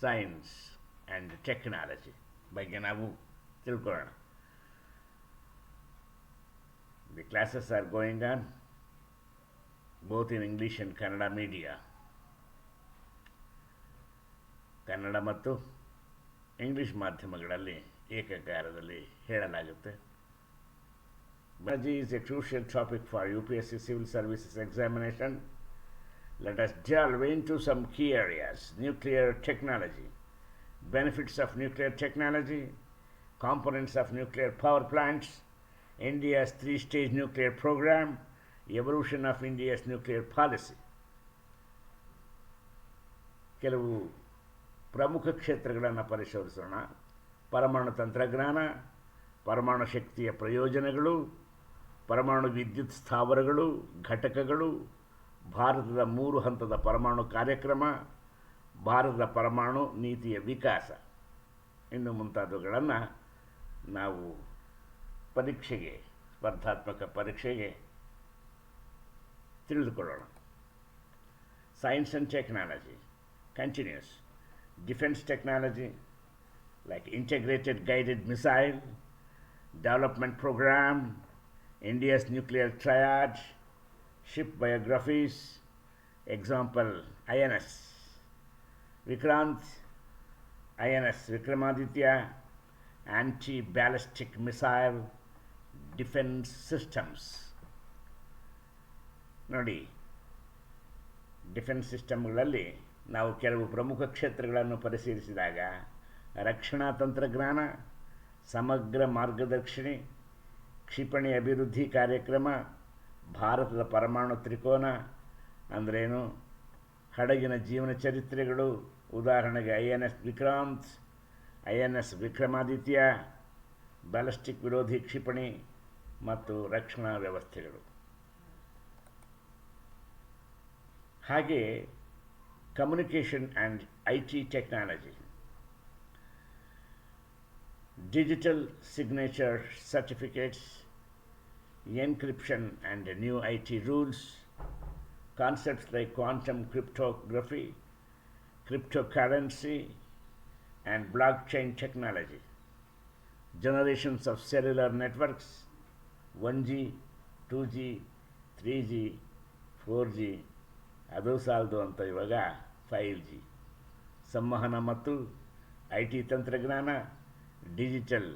Science and technology ಬಗ್ಗೆ ನಾವು ತಿಳ್ಕೊಳ್ಳೋಣ. The classes are going on both in English and Kannada media. Kannada ಮತ್ತು English ಮಾಧ್ಯಮಗಳಲ್ಲಿ ಏಕಕಾಲದಲ್ಲಿ ಹೇಳಲಾಗುತ್ತೆ. Biology is a crucial topic for UPSC Civil Services examination. Let us delve into some key areas. Nuclear technology, benefits of nuclear technology, components of nuclear power plants, India's three-stage nuclear program, evolution of India's nuclear policy. ಕೆಲವು ಪ್ರಮುಖ ಕ್ಷೇತ್ರಗಳನ್ನು ಪರಿಶೋಧಿಸೋಣ. ಪರಮಾಣು ತಂತ್ರಜ್ಞಾನ, ಪರಮಾಣು ಶಕ್ತಿಯ ಪ್ರಯೋಜನಗಳು, ಪರಮಾಣು ವಿದ್ಯುತ್ ಸ್ಥಾವರಗಳು, ಘಟಕಗಳು, ಭಾರತದ 3 ಹಂತದ ಪರಮಾಣು ಕಾರ್ಯಕ್ರಮ, ಭಾರತದ ಪರಮಾಣು ನೀತಿಯ ವಿಕಾಸ, ಇನ್ನು ಮುಂತಾದವುಗಳನ್ನು ನಾವು ಸ್ಪರ್ಧಾತ್ಮಕ ಪರೀಕ್ಷೆಗೆ ತಿಳಿದುಕೊಳ್ಳೋಣ. Science and technology continues. Defense technology like integrated guided missile development program, India's nuclear triad, ship biographies, example INS Vikrant, INS Vikramaditya, anti-ballistic missile defense systems. ನೋಡಿ, ಡಿಫೆನ್ಸ್ ಸಿಸ್ಟಮ್ಗಳಲ್ಲಿ ನಾವು ಕೆಲವು ಪ್ರಮುಖ ಕ್ಷೇತ್ರಗಳನ್ನು ಪರಿಶೀಲಿಸಿದಾಗ ರಕ್ಷಣಾ ತಂತ್ರಜ್ಞಾನ, ಸಮಗ್ರ ಮಾರ್ಗದರ್ಶಿನಿ, ಕ್ಷಿಪಣಿ ಅಭಿವೃದ್ಧಿ ಕಾರ್ಯಕ್ರಮ, ಭಾರತದ ಪರಮಾಣು ತ್ರಿಕೋನ ಅಂದ್ರೇನು, ಹಡಗಿನ ಜೀವನ ಚರಿತ್ರೆಗಳು, ಉದಾಹರಣೆಗೆ INS Vikrant, INS Vikramaditya, ballistic ವಿರೋಧಿ ಕ್ಷಿಪಣಿ ಮತ್ತು ರಕ್ಷಣಾ ವ್ಯವಸ್ಥೆಗಳು. ಹಾಗೆ communication and IT technology, digital signature certificates, encryption and new IT rules, concepts like quantum cryptography, cryptocurrency, and blockchain technology, generations of cellular networks, 1G, 2G, 3G, 4G, ಅದು ಸಾಲದು ಅಂತ ಇವಾಗ 5G, ಸಂವಹನ ಮತ್ತು IT ತಂತ್ರಜ್ಞಾನ, ಡಿಜಿಟಲ್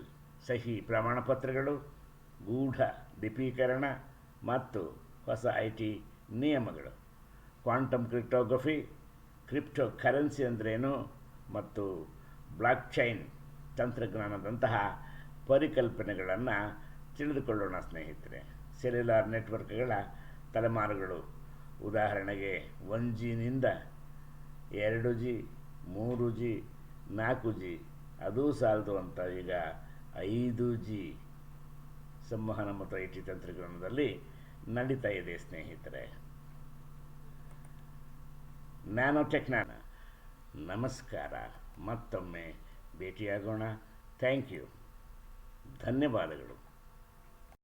ಸಹಿ ಪ್ರಮಾಣಪತ್ರಗಳು, ಗೂಢ ಲಿಪೀಕರಣ ಮತ್ತು ಹೊಸ IT ನಿಯಮಗಳು, ಕ್ವಾಂಟಮ್ ಕ್ರಿಪ್ಟೋಗ್ರಫಿ, ಕ್ರಿಪ್ಟೋ ಕರೆನ್ಸಿ ಅಂದ್ರೇನು ಮತ್ತು ಬ್ಲಾಕ್ಚೈನ್ ತಂತ್ರಜ್ಞಾನದಂತಹ ಪರಿಕಲ್ಪನೆಗಳನ್ನು ತಿಳಿದುಕೊಳ್ಳೋಣ ಸ್ನೇಹಿತರೆ. ಸೆಲ್ಯುಲಾರ್ ನೆಟ್ವರ್ಕ್ಗಳ ತಲೆಮಾರುಗಳು, ಉದಾಹರಣೆಗೆ 1Gನಿಂದ 2G, 3G, 4G, ಅದೂ ಸಾಲದು ಅಂತ ಈಗ 5G ಸಂವಹನ ಮತ್ತು IT ತಂತ್ರಜ್ಞಾನದಲ್ಲಿ ನಡೀತಾ ಇದೆ ಸ್ನೇಹಿತರೆ. ನ್ಯಾನೋ ಟೆಕ್ನಾನ. ನಮಸ್ಕಾರ, ಮತ್ತೊಮ್ಮೆ ಭೇಟಿಯಾಗೋಣ. ಥ್ಯಾಂಕ್ ಯು, ಧನ್ಯವಾದಗಳು.